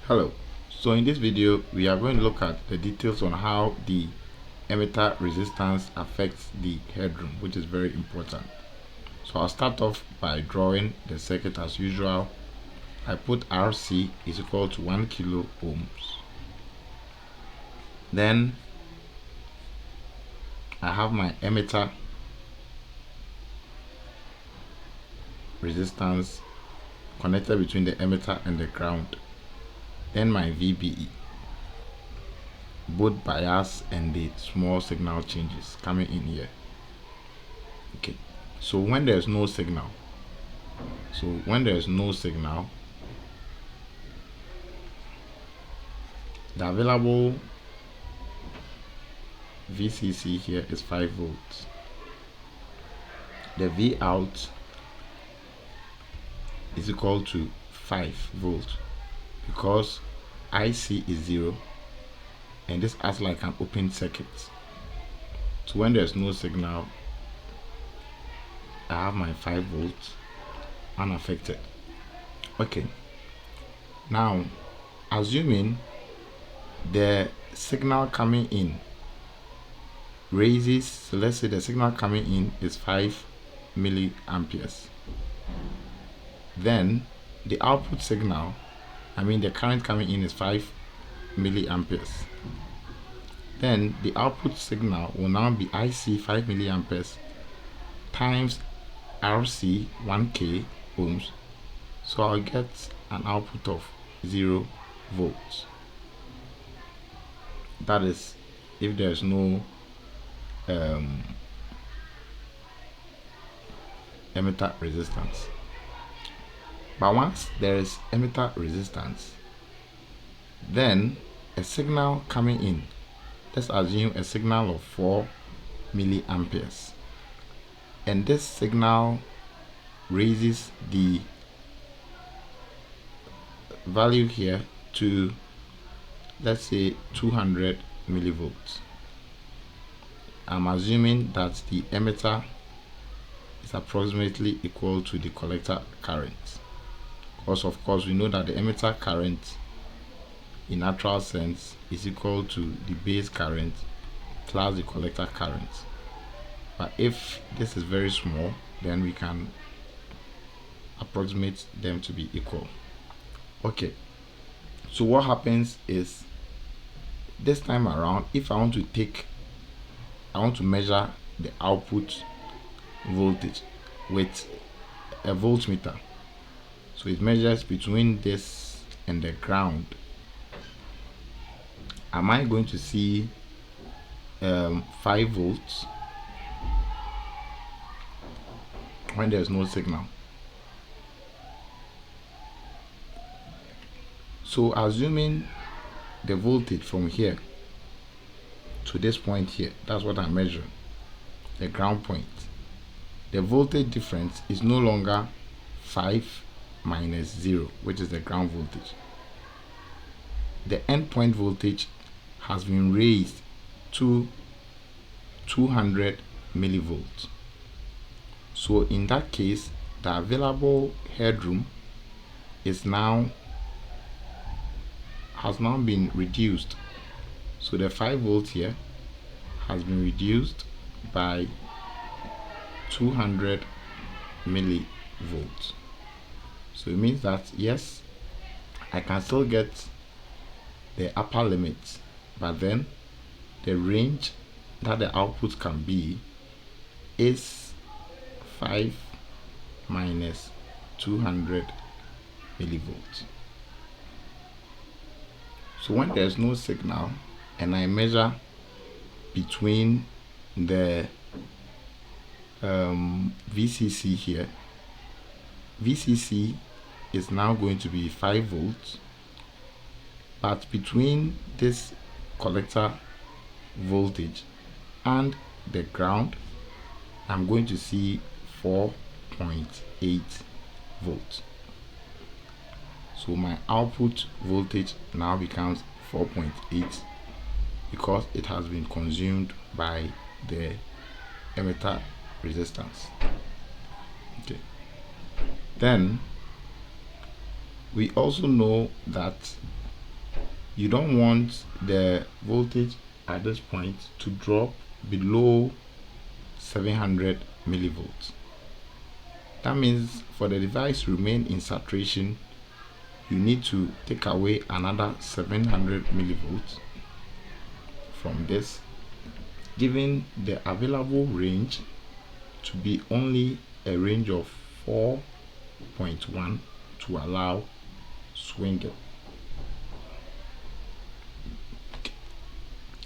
Hello. So in this video we are going to look at the details on how the emitter resistance affects the headroom, which is very important. So I'll start off by drawing the circuit as usual. I put RC is equal to 1 kilo ohms. Then I have my emitter resistance connected between the emitter and the ground. Then my VBE, both bias and the small signal changes coming in here. Okay, so when there's no signal, the available VCC here is 5 volts. The V out is equal to 5 volts because IC is 0 and this acts like an open circuit. So when there's no signal, I have my 5 volts unaffected. Okay, now assuming the signal coming in raises, so let's say the signal coming in is 5 milliamperes, then the output signal, the current coming in is 5 milliamperes. Then the output signal will now be IC 5 milliamperes times RC 1k ohms. So I'll get an output of 0 volts. That is if there's no emitter resistance. But once there is emitter resistance, then a signal coming in, let's assume a signal of 4 milliamperes, and this signal raises the value here to, let's say, 200 millivolts. I'm assuming that the emitter is approximately equal to the collector current, because of course we know that the emitter current in natural sense is equal to the base current plus the collector current. But if this is very small, then we can approximate them to be equal. Okay, so what happens is, this time around, if I want to measure the output voltage with a voltmeter, so it measures between this and the ground. Am I going to see 5 volts when there's no signal? So assuming the voltage from here to this point here, that's what I'm measuring, the ground point. The voltage difference is no longer 5 minus 0, which is the ground voltage. The endpoint voltage has been raised to 200 millivolts. So in that case, the available headroom has now been reduced. So the 5 volts here has been reduced by 200 millivolts. So it means that yes, I can still get the upper limit, but then the range that the output can be is 5 minus 200 millivolts. So when there's no signal and I measure between the VCC here, VCC is now going to be 5 volts, but between this collector voltage and the ground, I'm going to see 4.8 volts. So my output voltage now becomes 4.8 because it has been consumed by the emitter resistance. Okay, then we also know that you don't want the voltage at this point to drop below 700 millivolts. That means for the device to remain in saturation, you need to take away another 700 millivolts from this, giving the available range to be only a range of 4.1 to allow swinging.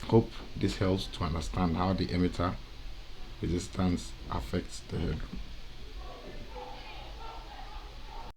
Hope this helps to understand how the emitter resistance affects the headroom.